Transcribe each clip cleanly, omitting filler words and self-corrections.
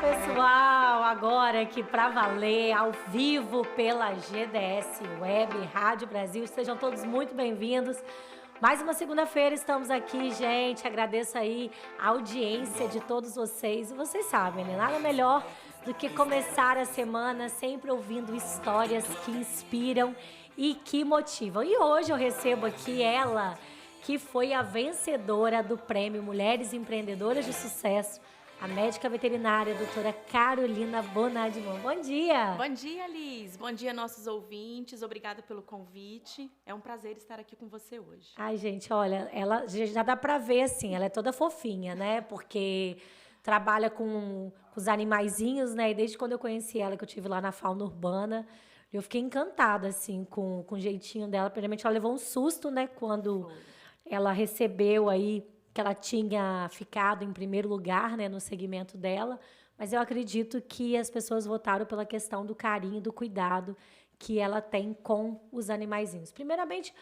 Pessoal, agora aqui para valer, ao vivo pela GDS Web, Rádio Brasil, sejam todos muito bem-vindos. Mais uma segunda-feira estamos aqui, gente, agradeço aí a audiência de todos vocês. E vocês sabem, né? Nada melhor do que começar a semana sempre ouvindo histórias que inspiram e que motivam. E hoje eu recebo aqui ela, que foi a vencedora do prêmio Mulheres Empreendedoras de Sucesso, a médica veterinária, a doutora Carolina Bonadimon. Bom dia! Bom dia, Liz. Bom dia, nossos ouvintes. Obrigada pelo convite. É um prazer estar aqui com você hoje. Ai, gente, olha, ela já dá pra ver, assim, ela é toda fofinha, né? Porque trabalha com os animaizinhos, né? E desde quando eu conheci ela, que eu tive lá na Fauna Urbana, eu fiquei encantada, assim, com o jeitinho dela. Primeiramente, ela levou um susto, né? Quando ela recebeu aí que ela tinha ficado em primeiro lugar, né, no segmento dela, mas eu acredito que as pessoas votaram pela questão do carinho, do cuidado que ela tem com os animaizinhos. Primeiramente,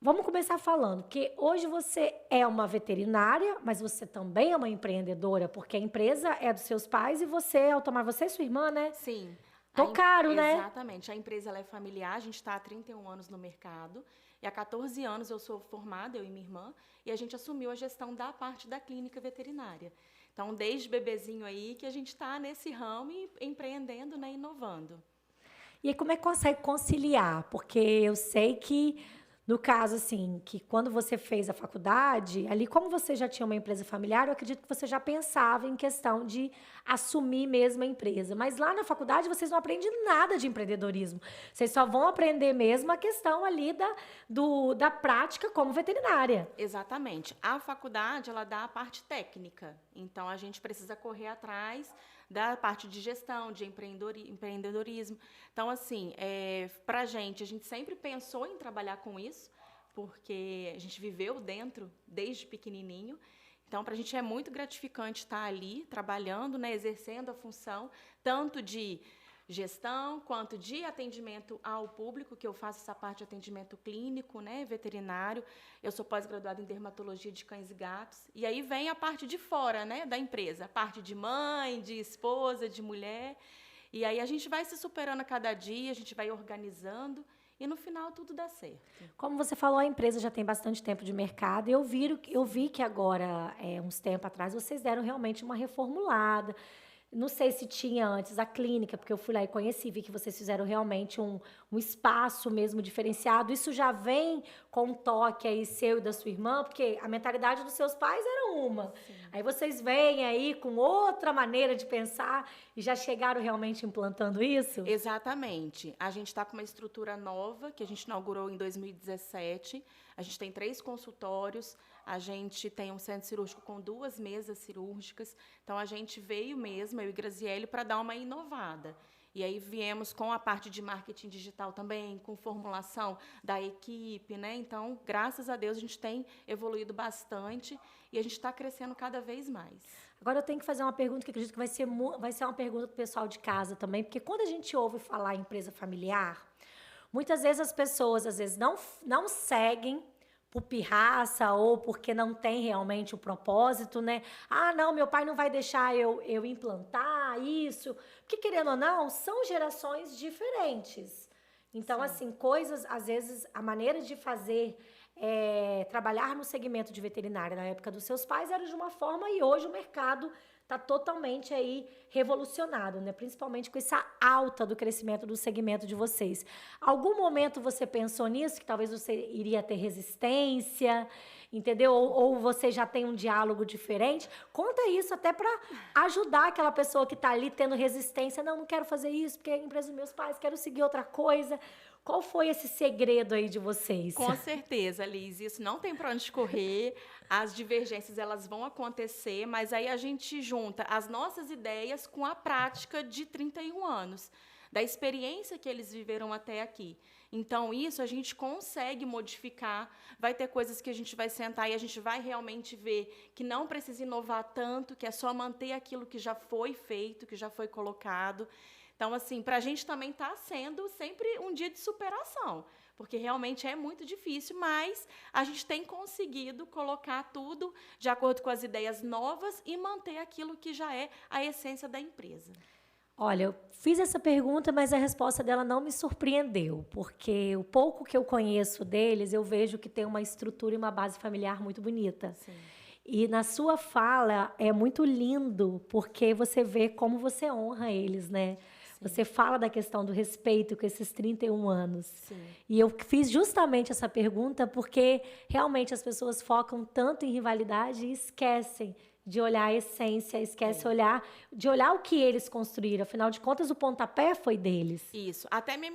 vamos começar falando que hoje você é uma veterinária, mas você também é uma empreendedora, porque a empresa é dos seus pais e você e sua irmã, né? Sim. Tocaram, né? Exatamente. A empresa ela é familiar, a gente está há 31 anos no mercado. E há 14 anos eu sou formada, eu e minha irmã, e a gente assumiu a gestão da parte da clínica veterinária. Então, desde bebezinho aí que a gente está nesse ramo e empreendendo, né, inovando. E aí, como é que consegue conciliar? Porque eu sei que, no caso, assim, que quando você fez a faculdade, ali, como você já tinha uma empresa familiar, eu acredito que você já pensava em questão de assumir mesmo a empresa. Mas lá na faculdade, vocês não aprendem nada de empreendedorismo. Vocês só vão aprender mesmo a questão ali da prática como veterinária. Exatamente. A faculdade, ela dá a parte técnica. Então, a gente precisa correr atrás da parte de gestão, de empreendedorismo. Então, assim, para a gente sempre pensou em trabalhar com isso, porque a gente viveu dentro desde pequenininho. Então, para a gente é muito gratificante estar ali, trabalhando, né, exercendo a função, tanto de gestão, quanto de atendimento ao público, que eu faço essa parte de atendimento clínico, né, veterinário. Eu sou pós-graduada em dermatologia de cães e gatos. E aí vem a parte de fora, né, da empresa, a parte de mãe, de esposa, de mulher. E aí a gente vai se superando a cada dia, a gente vai organizando e no final tudo dá certo. Como você falou, a empresa já tem bastante tempo de mercado. Eu vi que agora, uns tempos atrás, vocês deram realmente uma reformulada. Não sei se tinha antes a clínica, porque eu fui lá e conheci, vi que vocês fizeram realmente um espaço mesmo diferenciado. Isso já vem com um toque aí seu e da sua irmã, porque a mentalidade dos seus pais era uma. Sim. Aí vocês vêm aí com outra maneira de pensar e já chegaram realmente implantando isso? Exatamente. A gente está com uma estrutura nova, que a gente inaugurou em 2017. A gente tem 3 consultórios, a gente tem um centro cirúrgico com 2 mesas cirúrgicas. Então, a gente veio mesmo, eu e Graziele, para dar uma inovada. E aí viemos com a parte de marketing digital também, com formulação da equipe, né? Então, graças a Deus, a gente tem evoluído bastante e a gente está crescendo cada vez mais. Agora eu tenho que fazer uma pergunta que acredito que vai ser uma pergunta para o pessoal de casa também, porque quando a gente ouve falar em empresa familiar, muitas vezes as pessoas não seguem por pirraça ou porque não tem realmente o propósito, né? Ah, não, meu pai não vai deixar eu implantar isso. Porque, querendo ou não, são gerações diferentes. Então, Sim. assim, coisas, às vezes, a maneira de fazer, trabalhar no segmento de veterinária na época dos seus pais era de uma forma e hoje o mercado está totalmente aí revolucionado, né? Principalmente com essa alta do crescimento do segmento de vocês. Algum momento você pensou nisso, que talvez você iria ter resistência, entendeu? Ou você já tem um diálogo diferente? Conta isso até para ajudar aquela pessoa que está ali tendo resistência. Não quero fazer isso porque é a empresa dos meus pais, quero seguir outra coisa. Qual foi esse segredo aí de vocês? Com certeza, Liz, isso não tem para onde correr, as divergências elas vão acontecer, mas aí a gente junta as nossas ideias com a prática de 31 anos, da experiência que eles viveram até aqui. Então, isso a gente consegue modificar, vai ter coisas que a gente vai sentar e a gente vai realmente ver que não precisa inovar tanto, que é só manter aquilo que já foi feito, que já foi colocado. Então, assim, para a gente também está sendo sempre um dia de superação, porque realmente é muito difícil, mas a gente tem conseguido colocar tudo de acordo com as ideias novas e manter aquilo que já é a essência da empresa. Olha, eu fiz essa pergunta, mas a resposta dela não me surpreendeu, porque o pouco que eu conheço deles, eu vejo que tem uma estrutura e uma base familiar muito bonita. Sim. E na sua fala é muito lindo, porque você vê como você honra eles, né? Sim. Você fala da questão do respeito com esses 31 anos. Sim. E eu fiz justamente essa pergunta porque realmente as pessoas focam tanto em rivalidade e esquecem de olhar a essência, esquece de olhar o que eles construíram. Afinal de contas, o pontapé foi deles. Isso. Até me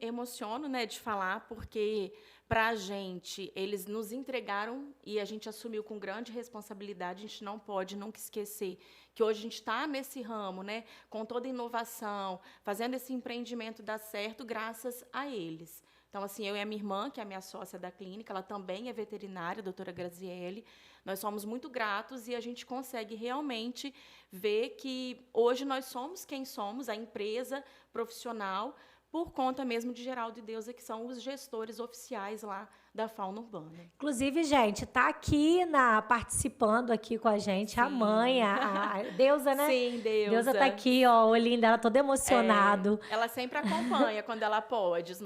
emociono, né, de falar, porque para a gente, eles nos entregaram e a gente assumiu com grande responsabilidade. A gente não pode nunca esquecer que hoje a gente está nesse ramo, né, com toda inovação, fazendo esse empreendimento dar certo graças a eles. Então, assim, eu e a minha irmã, que é a minha sócia da clínica, ela também é veterinária, a doutora Graziele. Nós somos muito gratos e a gente consegue realmente ver que hoje nós somos quem somos, a empresa profissional, por conta mesmo de Geraldo e Deusa, que são os gestores oficiais lá da fauna urbana. Inclusive, gente, tá aqui participando aqui com a gente. Sim. A mãe, a Deusa, né? Sim, Deusa. Deusa tá aqui, ó, o olhinho dela todo emocionado. Ela sempre acompanha quando ela pode as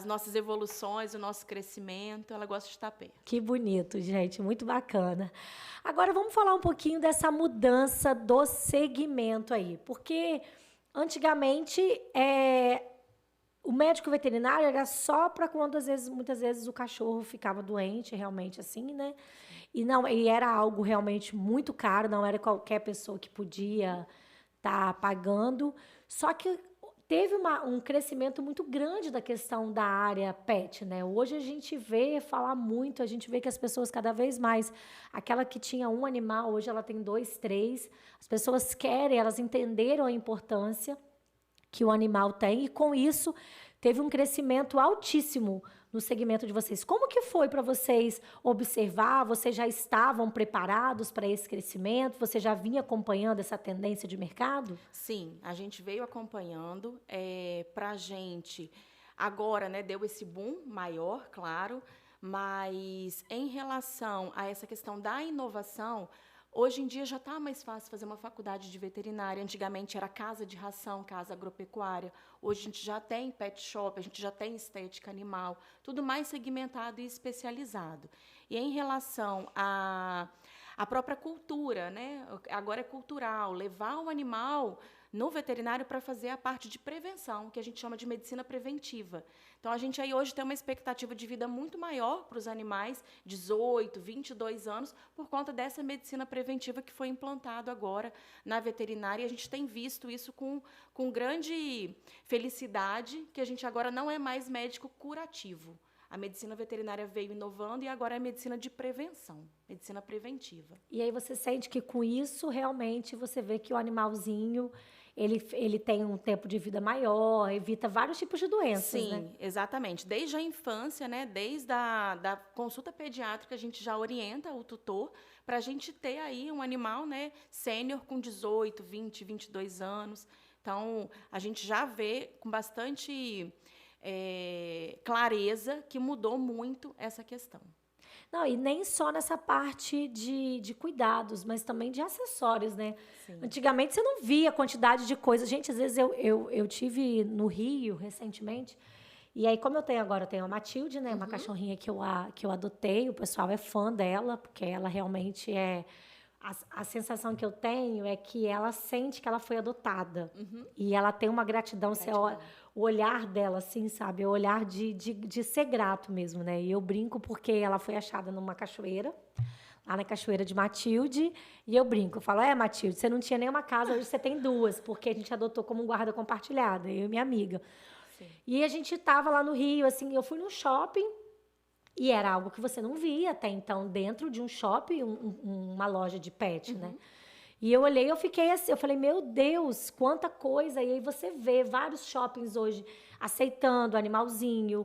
nossas evoluções, o nosso crescimento. Ela gosta de estar perto. Que bonito, gente, muito bacana. Agora vamos falar um pouquinho dessa mudança do segmento aí, porque antigamente o médico veterinário era só para quando muitas vezes o cachorro ficava doente, realmente assim, né? E era algo realmente muito caro, não era qualquer pessoa que podia estar pagando. Só que teve um crescimento muito grande da questão da área pet, né? Hoje a gente vê falar muito, a gente vê que as pessoas cada vez mais, aquela que tinha um animal, hoje ela tem 2, 3. As pessoas querem, elas entenderam a importância que o animal tem e com isso teve um crescimento altíssimo no segmento de vocês. Como que foi para vocês observar? Vocês já estavam preparados para esse crescimento? Você já vinha acompanhando essa tendência de mercado? Sim, a gente veio acompanhando. Para a gente, agora, né, deu esse boom maior, claro, mas em relação a essa questão da inovação, hoje em dia já está mais fácil fazer uma faculdade de veterinária. Antigamente era casa de ração, casa agropecuária. Hoje a gente já tem pet shop, a gente já tem estética animal, tudo mais segmentado e especializado. E em relação à própria cultura, né? Agora é cultural, levar o animal no veterinário para fazer a parte de prevenção, que a gente chama de medicina preventiva. Então, a gente aí hoje tem uma expectativa de vida muito maior para os animais, 18, 22 anos, por conta dessa medicina preventiva que foi implantado agora na veterinária. E a gente tem visto isso com grande felicidade, que a gente agora não é mais médico curativo. A medicina veterinária veio inovando e agora é a medicina de prevenção, medicina preventiva. E aí você sente que com isso, realmente, você vê que o animalzinho ele tem um tempo de vida maior, evita vários tipos de doenças, Sim, né? Sim, exatamente. Desde a infância, né, desde da consulta pediátrica, a gente já orienta o tutor para a gente ter aí um animal, né, sênior com 18, 20, 22 anos. Então, a gente já vê com bastante clareza que mudou muito essa questão. Não, e nem só nessa parte de cuidados, mas também de acessórios, né? Sim. Antigamente você não via a quantidade de coisas. Gente, às vezes eu tive no Rio recentemente, e aí, como eu tenho a Matilde, né? Uma cachorrinha que eu adotei, o pessoal é fã dela, porque ela realmente é. A sensação que eu tenho é que ela sente que ela foi adotada. E ela tem uma gratidão. Você olha, o olhar dela, assim, sabe? O olhar de ser grato mesmo, né? E eu brinco porque ela foi achada numa cachoeira, lá na cachoeira de Matilde. E eu brinco, eu falo, Matilde, você não tinha nenhuma casa, hoje você tem 2, porque a gente adotou como guarda compartilhada, eu e minha amiga. Sim. E a gente estava lá no Rio, assim, eu fui no shopping, e era algo que você não via até então dentro de um shopping, uma loja de pet, né? E eu olhei, eu fiquei assim, eu falei, meu Deus, quanta coisa. E aí você vê vários shoppings hoje aceitando animalzinho,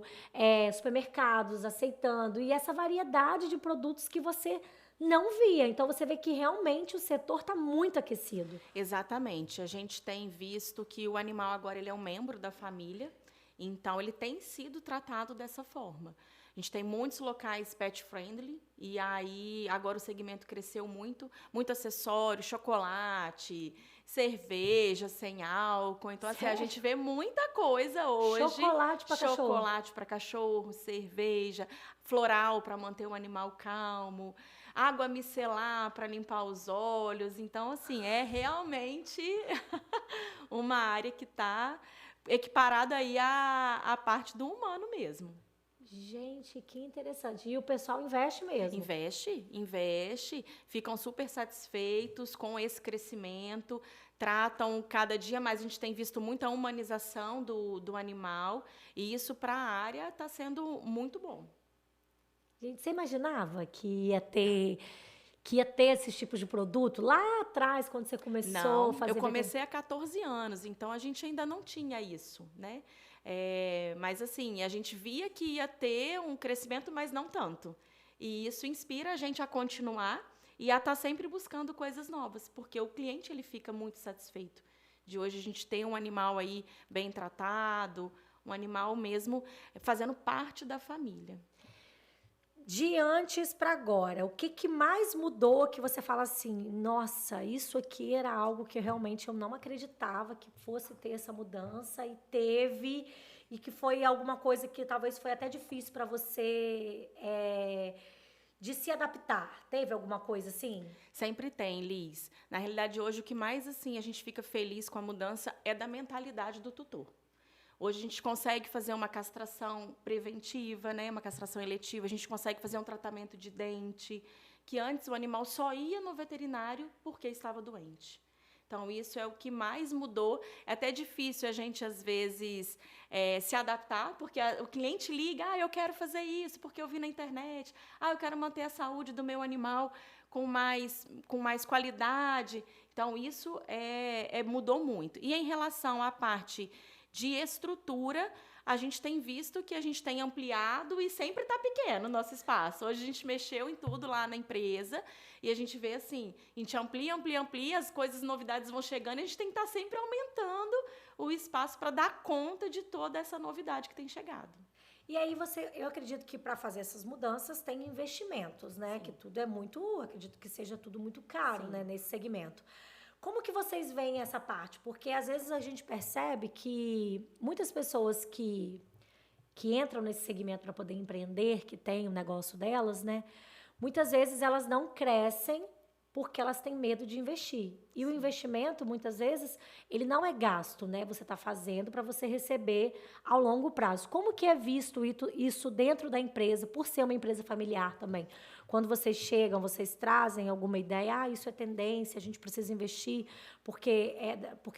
supermercados aceitando, e essa variedade de produtos que você não via. Então, você vê que realmente o setor está muito aquecido. Exatamente. A gente tem visto que o animal agora ele é um membro da família. Então, ele tem sido tratado dessa forma. A gente tem muitos locais pet friendly, e aí agora o segmento cresceu muito, muito acessório, chocolate, cerveja sem álcool. Então, assim, a gente vê muita coisa hoje. Chocolate para cachorro. Chocolate para cachorro, cerveja, floral para manter o animal calmo, água micelar para limpar os olhos. Então, assim, é realmente uma área que está equiparada aí à parte do humano mesmo. Gente, que interessante. E o pessoal investe mesmo? Investe, ficam super satisfeitos com esse crescimento, tratam cada dia mais. A gente tem visto muita humanização do animal, e isso para a área está sendo muito bom. Gente, você imaginava que ia ter esses tipos de produto lá atrás, quando você começou a fazer? Eu comecei há 14 anos, então a gente ainda não tinha isso, né? Mas, assim, a gente via que ia ter um crescimento, mas não tanto. E isso inspira a gente a continuar e a estar sempre buscando coisas novas, porque o cliente ele fica muito satisfeito de hoje a gente ter um animal aí bem tratado, um animal mesmo fazendo parte da família. De antes para agora, o que mais mudou que você fala assim, nossa, isso aqui era algo que realmente eu não acreditava que fosse ter essa mudança e teve, e que foi alguma coisa que talvez foi até difícil para você de se adaptar? Teve alguma coisa assim? Sempre tem, Liz. Na realidade, hoje, o que mais assim a gente fica feliz com a mudança é da mentalidade do tutor. Hoje a gente consegue fazer uma castração preventiva, né? Uma castração eletiva, a gente consegue fazer um tratamento de dente, que antes o animal só ia no veterinário porque estava doente. Então, isso é o que mais mudou. É até difícil a gente, às vezes, se adaptar, porque o cliente liga, eu quero fazer isso, porque eu vi na internet, eu quero manter a saúde do meu animal com mais qualidade. Então, isso mudou muito. E em relação à parte de estrutura, a gente tem visto que a gente tem ampliado e sempre está pequeno o nosso espaço. Hoje a gente mexeu em tudo lá na empresa e a gente vê assim, a gente amplia, as coisas, novidades vão chegando e a gente tem que estar sempre aumentando o espaço para dar conta de toda essa novidade que tem chegado. E aí eu acredito que para fazer essas mudanças tem investimentos, né? Sim. Que tudo é muito, acredito que seja tudo muito caro, né, nesse segmento. Como que vocês veem essa parte? Porque, às vezes, a gente percebe que muitas pessoas que entram nesse segmento para poder empreender, que tem o negócio delas, né? Muitas vezes elas não crescem porque elas têm medo de investir. E o investimento, muitas vezes, ele não é gasto, né? Você está fazendo para você receber ao longo prazo. Como que é visto isso dentro da empresa, por ser uma empresa familiar também? Quando vocês chegam, vocês trazem alguma ideia, isso é tendência, a gente precisa investir, porque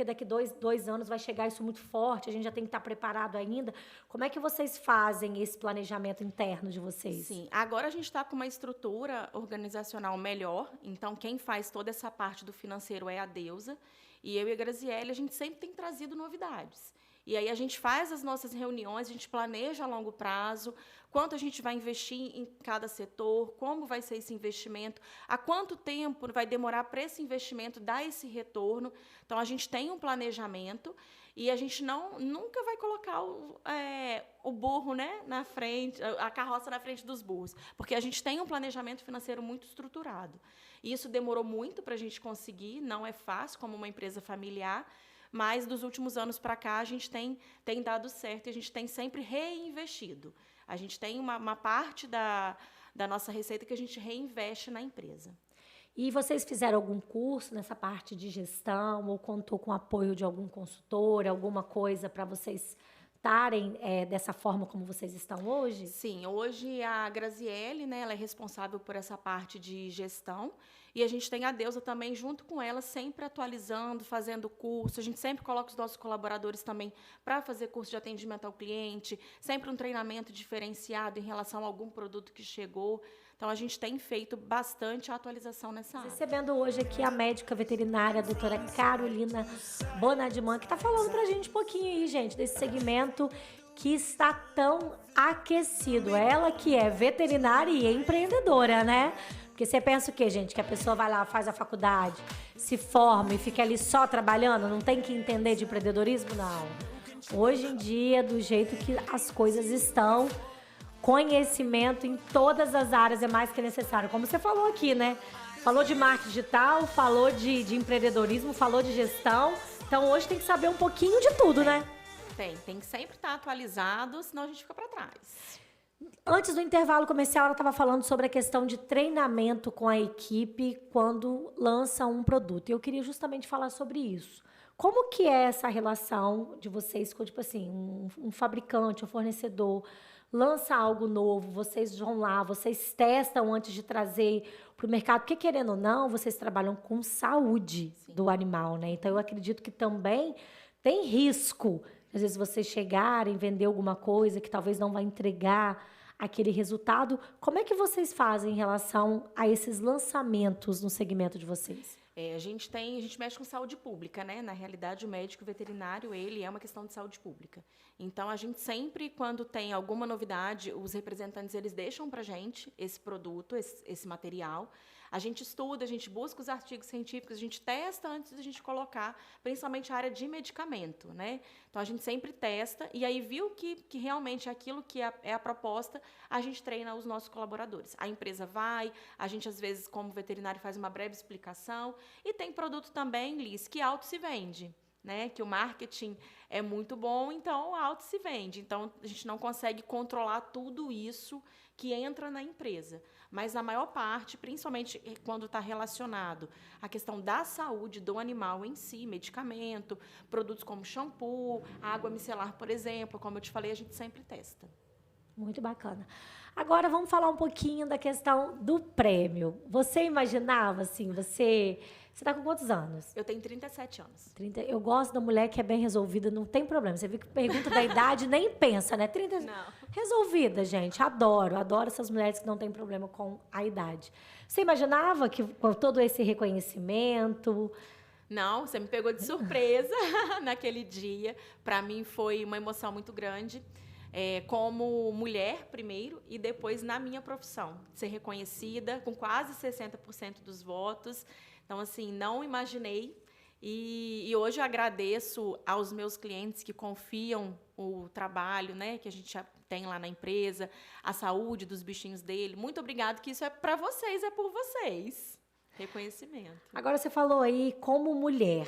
daqui 2 anos vai chegar isso muito forte, a gente já tem que estar preparado ainda. Como é que vocês fazem esse planejamento interno de vocês? Sim, agora a gente está com uma estrutura organizacional melhor, então quem faz toda essa parte do financeiro é a Deusa, e eu e a Graziele, a gente sempre tem trazido novidades. E aí a gente faz as nossas reuniões, a gente planeja a longo prazo, quanto a gente vai investir em cada setor, como vai ser esse investimento, há quanto tempo vai demorar para esse investimento dar esse retorno. Então, a gente tem um planejamento e a gente nunca vai colocar o burro, né, na frente, a carroça na frente dos burros, porque a gente tem um planejamento financeiro muito estruturado. E isso demorou muito para a gente conseguir, não é fácil como uma empresa familiar, mas dos últimos anos para cá a gente tem dado certo e a gente tem sempre reinvestido. A gente tem uma parte da nossa receita que a gente reinveste na empresa. E vocês fizeram algum curso nessa parte de gestão ou contou com o apoio de algum consultor, alguma coisa para vocês estarem dessa forma como vocês estão hoje? Sim, hoje a Graziele, né, ela é responsável por essa parte de gestão e a gente tem a Deusa também junto com ela, sempre atualizando, fazendo curso. A gente sempre coloca os nossos colaboradores também para fazer curso de atendimento ao cliente, sempre um treinamento diferenciado em relação a algum produto que chegou. Então, a gente tem feito bastante atualização nessa área. Recebendo hoje aqui a médica veterinária, a doutora Carolina Bonadiman, que está falando para a gente um pouquinho aí, gente, desse segmento que está tão aquecido. Ela que é veterinária e empreendedora, né? Porque você pensa o quê, gente? Que a pessoa vai lá, faz a faculdade, se forma e fica ali só trabalhando? Não tem que entender de empreendedorismo? Não. Hoje em dia, do jeito que as coisas estão, conhecimento em todas as áreas é mais que necessário. Como você falou aqui, né? Falou de marketing digital, falou de empreendedorismo, falou de gestão. Então, hoje tem que saber um pouquinho de tudo, né? Tem que sempre estar atualizado, senão a gente fica para trás. Antes do intervalo comercial, ela estava falando sobre a questão de treinamento com a equipe quando lança um produto. E eu queria justamente falar sobre isso. Como que é essa relação de vocês com, tipo assim, um fabricante, um fornecedor, lança algo novo, vocês vão lá, vocês testam antes de trazer para o mercado, porque querendo ou não, vocês trabalham com saúde do animal, né? Então, eu acredito que também tem risco. Às vezes, vocês chegarem, vender alguma coisa que talvez não vai entregar aquele resultado. Como é que vocês fazem em relação a esses lançamentos no segmento de vocês? A gente mexe com saúde pública, né? Na realidade, o médico veterinário, ele é uma questão de saúde pública. Então, a gente sempre, quando tem alguma novidade, os representantes, eles deixam para a gente esse produto, esse material. A gente estuda, a gente busca os artigos científicos, a gente testa antes de a gente colocar, principalmente a área de medicamento, né? Então, a gente sempre testa e aí viu que realmente aquilo que é a proposta, a gente treina os nossos colaboradores. A empresa vai, a gente, às vezes, como veterinário, faz uma breve explicação. E tem produto também, Liz, que auto se vende, né? Que o marketing é muito bom, então auto se vende. Então, a gente não consegue controlar tudo isso que entra na empresa. Mas a maior parte, principalmente quando está relacionado à questão da saúde do animal em si, medicamento, produtos como shampoo, água micelar, por exemplo, como eu te falei, a gente sempre testa. Muito bacana. Agora vamos falar um pouquinho da questão do prêmio. Você imaginava, assim, você está com quantos anos? Eu tenho 37 anos. 30, eu gosto da mulher que é bem resolvida, não tem problema. Você viu que pergunta da idade, nem pensa, né? 30, não. Resolvida, gente. Adoro essas mulheres que não têm problema com a idade. Você imaginava que com todo esse reconhecimento... Não, você me pegou de surpresa naquele dia. Para mim foi uma emoção muito grande. Como mulher, primeiro, e depois na minha profissão. Ser reconhecida com quase 60% dos votos. Então, assim, não imaginei. E hoje eu agradeço aos meus clientes que confiam o trabalho, né, que a gente já tem lá na empresa, a saúde dos bichinhos dele. Muito obrigado, que isso é para vocês, é por vocês. Reconhecimento. Agora, você falou aí como mulher.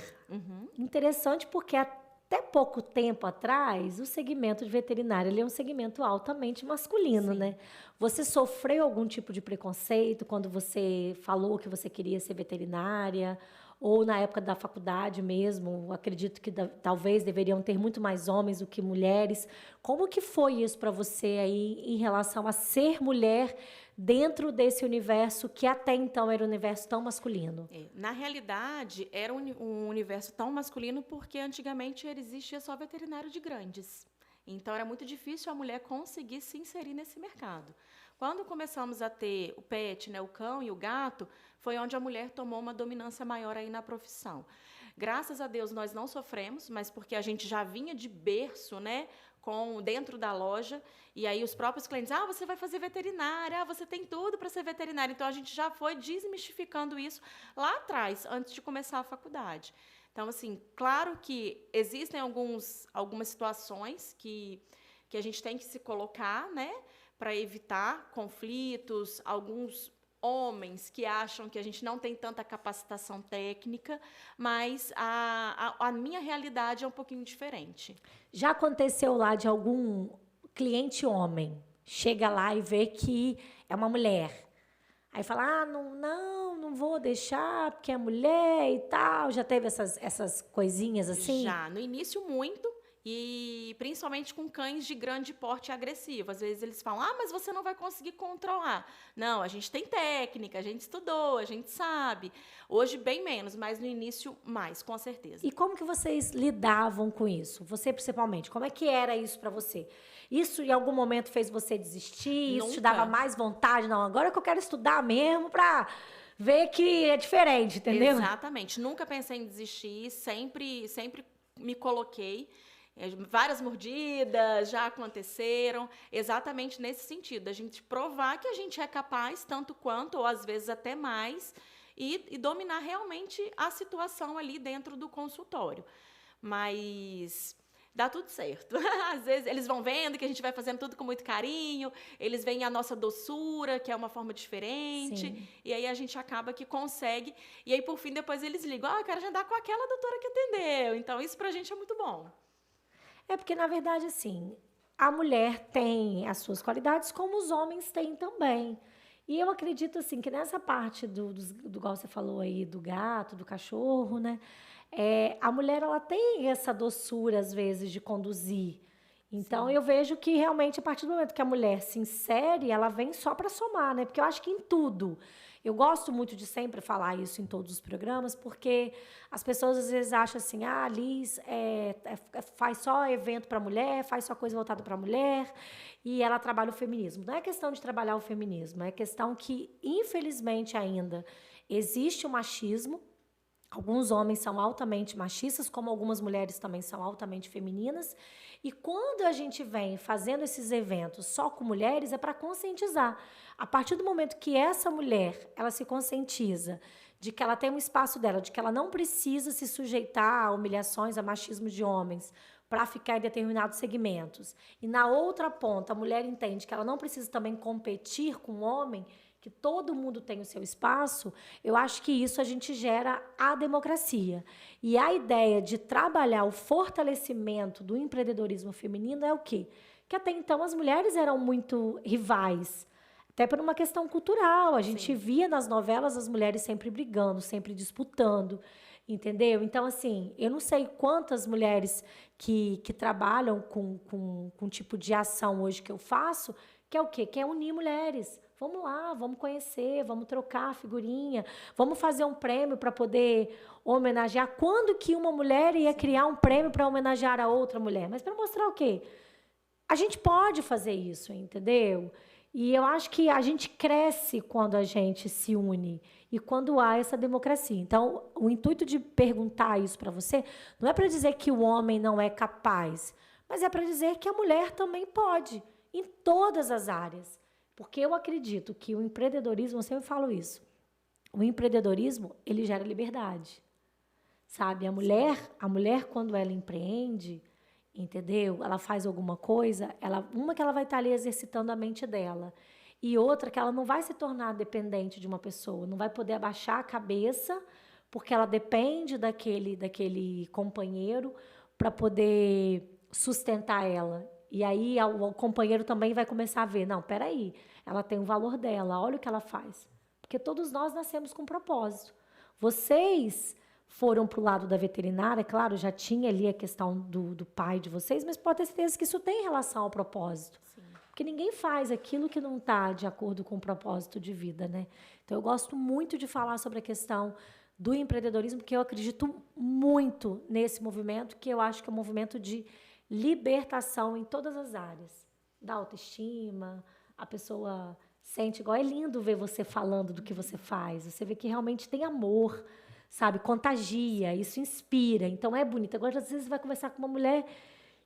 Interessante, porque até pouco tempo atrás, o segmento de veterinária ele é um segmento altamente masculino, né? Você sofreu algum tipo de preconceito quando você falou que você queria ser veterinária? Ou na época da faculdade mesmo? Acredito que talvez deveriam ter muito mais homens do que mulheres. Como que foi isso para você aí em relação a ser mulher dentro desse universo que até então era um universo tão masculino? Na realidade, era um universo tão masculino porque antigamente existia só veterinário de grandes. Então, era muito difícil a mulher conseguir se inserir nesse mercado. Quando começamos a ter o pet, né, o cão e o gato, foi onde a mulher tomou uma dominância maior aí na profissão. Graças a Deus, nós não sofremos, mas porque a gente já vinha de berço, né, dentro da loja, e aí os próprios clientes, você vai fazer veterinária, você tem tudo para ser veterinária. Então, a gente já foi desmistificando isso lá atrás, antes de começar a faculdade. Então, assim, claro que existem algumas situações que a gente tem que se colocar, né, para evitar conflitos, alguns homens que acham que a gente não tem tanta capacitação técnica, mas a minha realidade é um pouquinho diferente. Já aconteceu lá de algum cliente homem chega lá e vê que é uma mulher? Aí fala, não vou deixar, porque é mulher e tal. Já teve essas coisinhas assim? Já, no início muito, e principalmente com cães de grande porte agressivo. Às vezes eles falam, mas você não vai conseguir controlar. Não, a gente tem técnica, a gente estudou, a gente sabe. Hoje bem menos, mas no início mais, com certeza. E como que vocês lidavam com isso? Você principalmente, como é que era isso para você? Isso em algum momento fez você desistir? Nunca. Isso te dava mais vontade? Não, agora que eu quero estudar mesmo para ver que é diferente, entendeu? Exatamente. Nunca pensei em desistir, sempre me coloquei. Várias mordidas já aconteceram, exatamente nesse sentido, a gente provar que a gente é capaz, tanto quanto, ou às vezes até mais, e dominar realmente a situação ali dentro do consultório. Mas dá tudo certo. Às vezes eles vão vendo que a gente vai fazendo tudo com muito carinho, eles veem a nossa doçura, que é uma forma diferente, Sim. e aí a gente acaba que consegue, e aí por fim depois eles ligam, eu quero agendar com aquela doutora que atendeu. Então isso pra gente é muito bom. É porque, na verdade, assim, a mulher tem as suas qualidades, como os homens têm também. E eu acredito, assim, que nessa parte do igual você falou aí, do gato, do cachorro, né? A mulher, ela tem essa doçura, às vezes, de conduzir. Então, Sim, eu vejo que, realmente, a partir do momento que a mulher se insere, ela vem só para somar, né? Porque eu acho que em tudo. Eu gosto muito de sempre falar isso em todos os programas, porque as pessoas às vezes acham assim, a Liz faz só evento para mulher, faz só coisa voltada para mulher, e ela trabalha o feminismo. Não é questão de trabalhar o feminismo, é questão que, infelizmente ainda, existe o machismo. Alguns homens são altamente machistas, como algumas mulheres também são altamente femininas. E quando a gente vem fazendo esses eventos só com mulheres, é para conscientizar. A partir do momento que essa mulher, ela se conscientiza de que ela tem um espaço dela, de que ela não precisa se sujeitar a humilhações, a machismo de homens, para ficar em determinados segmentos. E na outra ponta, a mulher entende que ela não precisa também competir com o homem, que todo mundo tem o seu espaço, eu acho que isso a gente gera a democracia. E a ideia de trabalhar o fortalecimento do empreendedorismo feminino é o quê? Que até então as mulheres eram muito rivais, até por uma questão cultural. A gente sim. via nas novelas as mulheres sempre brigando, sempre disputando, entendeu? Então, assim, eu não sei quantas mulheres que trabalham com tipo de ação hoje que eu faço, que é o quê? Que é unir mulheres. Vamos lá, vamos conhecer, vamos trocar figurinha, vamos fazer um prêmio para poder homenagear. Quando que uma mulher ia criar um prêmio para homenagear a outra mulher? Mas para mostrar o quê? A gente pode fazer isso, entendeu? E eu acho que a gente cresce quando a gente se une e quando há essa democracia. Então, o intuito de perguntar isso para você não é para dizer que o homem não é capaz, mas é para dizer que a mulher também pode, em todas as áreas. Porque eu acredito que o empreendedorismo, eu sempre falo isso, o empreendedorismo, ele gera liberdade, sabe? Sim. A mulher quando ela empreende, entendeu? Ela faz alguma coisa, uma que ela vai estar ali exercitando a mente dela, e outra que ela não vai se tornar dependente de uma pessoa, não vai poder abaixar a cabeça, porque ela depende daquele companheiro para poder sustentar ela. E aí o companheiro também vai começar a ver, não, peraí, ela tem o valor dela, olha o que ela faz. Porque todos nós nascemos com um propósito. Vocês foram para o lado da veterinária, claro, já tinha ali a questão do pai de vocês, mas pode ter certeza que isso tem relação ao propósito. Sim. Porque ninguém faz aquilo que não está de acordo com o propósito de vida, né? Então, eu gosto muito de falar sobre a questão do empreendedorismo, porque eu acredito muito nesse movimento, que eu acho que é um movimento de libertação em todas as áreas. Da autoestima, a pessoa sente igual. É lindo ver você falando do que você faz. Você vê que realmente tem amor, sabe? Contagia, isso inspira. Então é bonito. Agora, às vezes, você vai conversar com uma mulher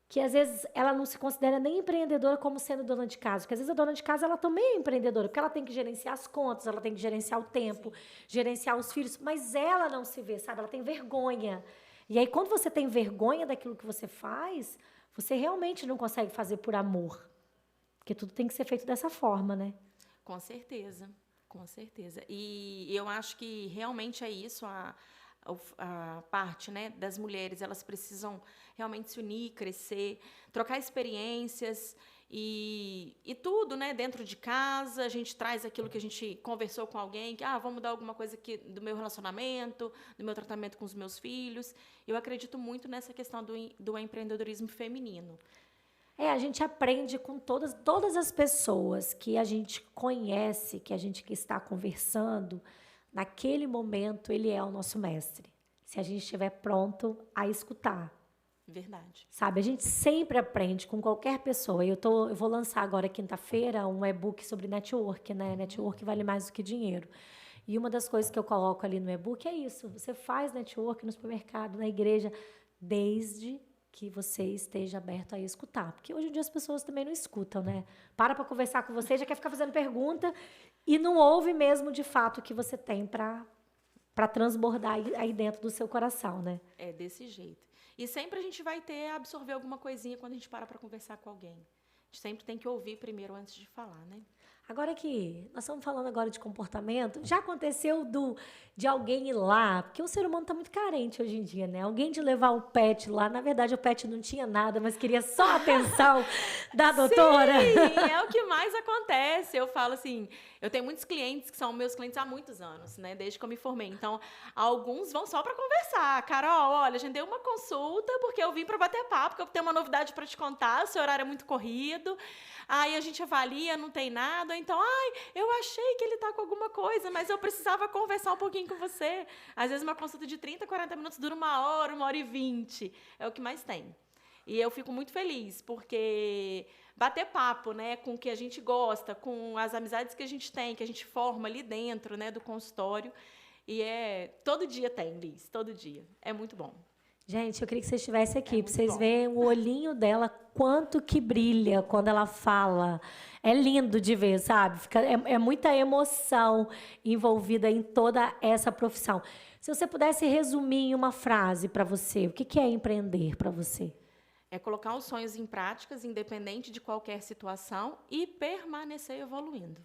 que, às vezes, ela não se considera nem empreendedora como sendo dona de casa. Porque, às vezes, a dona de casa, ela também é empreendedora, porque ela tem que gerenciar as contas, ela tem que gerenciar o tempo, gerenciar os filhos, mas ela não se vê, sabe? Ela tem vergonha. E aí, quando você tem vergonha daquilo que você faz, você realmente não consegue fazer por amor. Porque tudo tem que ser feito dessa forma, né? Com certeza, com certeza. E eu acho que realmente é isso, a parte, né, das mulheres, elas precisam realmente se unir, crescer, trocar experiências e tudo, né, dentro de casa. A gente traz aquilo que a gente conversou com alguém, que vamos mudar alguma coisa aqui do meu relacionamento, do meu tratamento com os meus filhos. Eu acredito muito nessa questão do empreendedorismo feminino. A gente aprende com todas as pessoas que a gente conhece, que a gente que está conversando, naquele momento ele é o nosso mestre. Se a gente estiver pronto a escutar. Verdade. Sabe, a gente sempre aprende com qualquer pessoa. Eu vou lançar agora quinta-feira um e-book sobre network, né? Network vale mais do que dinheiro. E uma das coisas que eu coloco ali no e-book é isso. Você faz network no supermercado, na igreja, desde que você esteja aberto a escutar. Porque hoje em dia as pessoas também não escutam, né? Para conversar com você, já quer ficar fazendo pergunta e não ouve mesmo de fato o que você tem para transbordar aí dentro do seu coração, né? É desse jeito. E sempre a gente vai absorver alguma coisinha quando a gente para conversar com alguém. A gente sempre tem que ouvir primeiro antes de falar, né? Agora que nós estamos falando agora de comportamento, já aconteceu de alguém ir lá, porque o ser humano está muito carente hoje em dia, né? Alguém de levar o pet lá, na verdade o pet não tinha nada, mas queria só a atenção da doutora. Sim, é o que mais acontece. Eu falo assim, eu tenho muitos clientes que são meus clientes há muitos anos, né? Desde que eu me formei. Então, alguns vão só para conversar. Carol, olha, a gente deu uma consulta porque eu vim para bater papo, porque eu tenho uma novidade para te contar, o seu horário é muito corrido. Aí a gente avalia, não tem nada. Então, eu achei que ele está com alguma coisa, mas eu precisava conversar um pouquinho com você. Às vezes uma consulta de 30, 40 minutos dura 1 hora e 20. É o que mais tem. E eu fico muito feliz, porque bater papo, né, com o que a gente gosta, com as amizades que a gente tem, que a gente forma ali dentro, né, do consultório. E todo dia tem, Liz, todo dia. É muito bom. Gente, eu queria que vocês estivessem aqui, para vocês verem o olhinho dela, quanto que brilha quando ela fala. É lindo de ver, sabe? É muita emoção envolvida em toda essa profissão. Se você pudesse resumir em uma frase para você, o que é empreender para você? É colocar os sonhos em práticas, independente de qualquer situação, e permanecer evoluindo.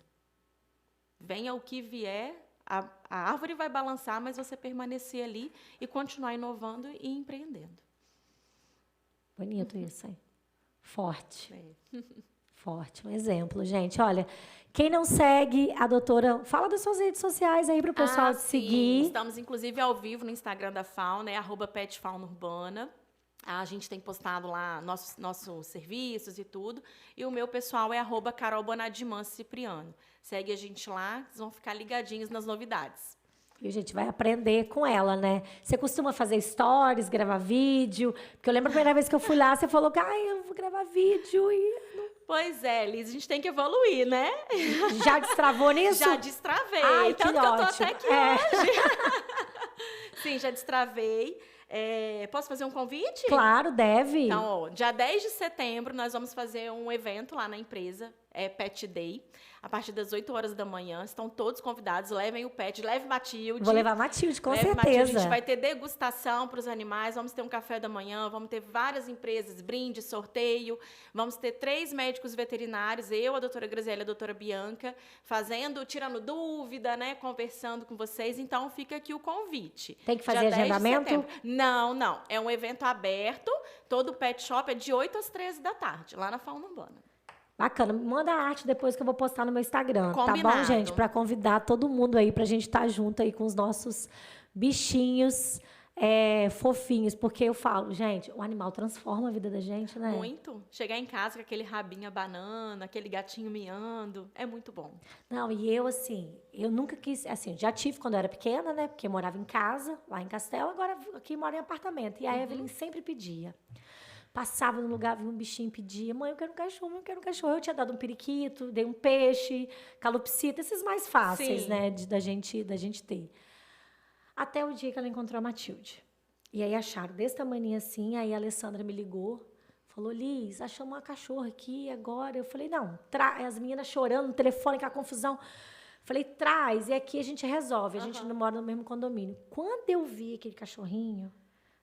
Venha o que vier, a árvore vai balançar, mas você permanecer ali e continuar inovando e empreendendo. Bonito isso, hein? Forte. Forte, um exemplo, gente. Olha, quem não segue a doutora, fala das suas redes sociais aí para o pessoal te seguir. Estamos, inclusive, ao vivo no Instagram da Fauna, @petfaunurbana. A gente tem postado lá nossos serviços e tudo. E o meu pessoal é @carolbonadiman_cipriano. Segue a gente lá, vocês vão ficar ligadinhos nas novidades. E a gente vai aprender com ela, né? Você costuma fazer stories, gravar vídeo? Porque eu lembro a primeira vez que eu fui lá, você falou que eu vou gravar vídeo e... Pois é, Liz, a gente tem que evoluir, né? Já destravou nisso? Já destravei. Ai, tanto que eu tô até aqui hoje. Sim, já destravei. Posso fazer um convite? Claro, deve. Então, dia 10 de setembro, nós vamos fazer um evento lá na empresa, Pet Day, a partir das 8 horas da manhã. Estão todos convidados, levem o pet, leve Matilde. Vou levar Matilde, com certeza. Matilde, a gente vai ter degustação para os animais, vamos ter um café da manhã, vamos ter várias empresas, brinde, sorteio, vamos ter 3 médicos veterinários, eu, a doutora Graziela e a doutora Bianca, tirando dúvida, né, conversando com vocês. Então, fica aqui o convite. Tem que fazer agendamento? Não. É um evento aberto, todo pet shop é de 8 às 13 da tarde, lá na Fauna Urbana. Bacana. Manda a arte depois que eu vou postar no meu Instagram. Combinado. Tá bom, gente? Para convidar todo mundo aí pra gente estar junto aí com os nossos bichinhos fofinhos. Porque eu falo, gente, o animal transforma a vida da gente, né? Muito. Chegar em casa com aquele rabinho banana, aquele gatinho miando, é muito bom. Não, e eu, assim, eu nunca quis... Assim, já tive quando eu era pequena, né? Porque eu morava em casa, lá em Castelo, agora aqui moro em apartamento. E a Evelyn sempre pedia. Passava no lugar, via um bichinho, pedia, mãe, eu quero um cachorro, eu quero um cachorro. Eu tinha dado um periquito, dei um peixe, calopsita, esses mais fáceis, né, da gente ter. Até o dia que ela encontrou a Matilde. E aí acharam desse tamanho assim, aí a Alessandra me ligou, falou, Liz, achamos uma cachorra aqui agora. Eu falei, não, as meninas chorando no telefone, com a confusão. Falei, traz, e aqui a gente resolve, a gente não mora no mesmo condomínio. Quando eu vi aquele cachorrinho,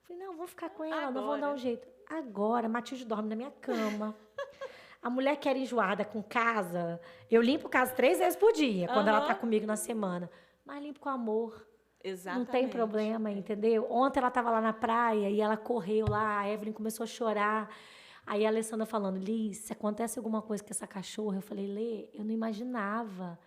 falei, não, vou ficar com ela, não vou dar um jeito. Agora, a Matilde dorme na minha cama. A mulher que era enjoada com casa, eu limpo casa 3 vezes por dia, quando ela tá comigo na semana. Mas limpo com amor. Exatamente. Não tem problema, entendeu? Ontem ela tava lá na praia e ela correu lá, a Evelyn começou a chorar. Aí a Alessandra falando, Liz, se acontece alguma coisa com essa cachorra, eu falei, Lê, eu não imaginava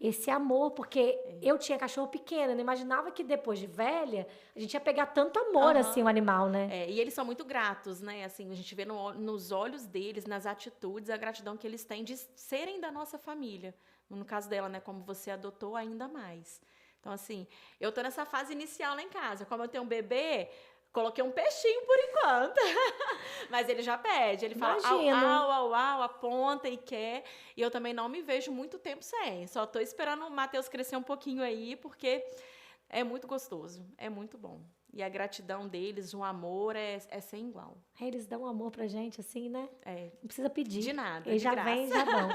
esse amor, porque eu tinha cachorro pequeno, eu não imaginava que depois de velha, a gente ia pegar tanto amor, assim, o animal, né? E eles são muito gratos, né? Assim, a gente vê nos olhos deles, nas atitudes, a gratidão que eles têm de serem da nossa família. No caso dela, né? Como você adotou, ainda mais. Então, assim, eu tô nessa fase inicial lá em casa. Como eu tenho um bebê, coloquei um peixinho por enquanto. Mas ele já pede. Ele fala au, aponta e quer. E eu também não me vejo muito tempo sem. Só tô esperando o Matheus crescer um pouquinho aí, porque é muito gostoso. É muito bom. E a gratidão deles, o amor é sem igual. Eles dão amor pra gente, assim, né? É. Não precisa pedir. De nada, Eles de já graça. vêm, já dão.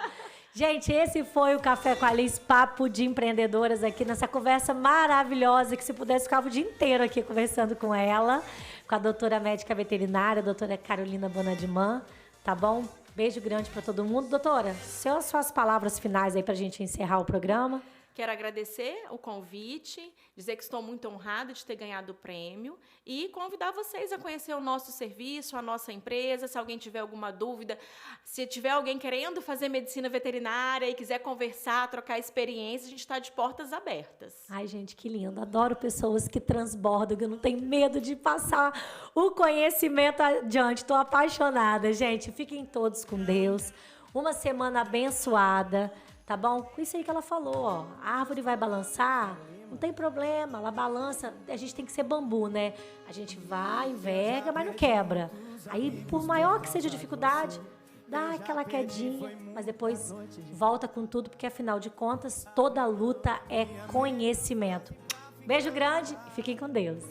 Gente, esse foi o Café com a Liz, papo de empreendedoras aqui, nessa conversa maravilhosa, que se pudesse ficava o dia inteiro aqui conversando com ela, com a doutora médica veterinária, a doutora Carolina Bonadiman, tá bom? Beijo grande para todo mundo. Doutora, suas palavras finais aí pra gente encerrar o programa. Quero agradecer o convite, dizer que estou muito honrada de ter ganhado o prêmio e convidar vocês a conhecer o nosso serviço, a nossa empresa. Se alguém tiver alguma dúvida, se tiver alguém querendo fazer medicina veterinária e quiser conversar, trocar experiência, a gente está de portas abertas. Ai, gente, que lindo. Adoro pessoas que transbordam, que não tem medo de passar o conhecimento adiante. Estou apaixonada, gente. Fiquem todos com Deus. Uma semana abençoada. Tá bom? Com isso aí que ela falou, ó. A árvore vai balançar, não tem problema, ela balança. A gente tem que ser bambu, né? A gente vai, enverga, mas não quebra. Aí, por maior que seja a dificuldade, dá aquela quedinha, mas depois volta com tudo, porque afinal de contas, toda luta é conhecimento. Beijo grande e fiquem com Deus.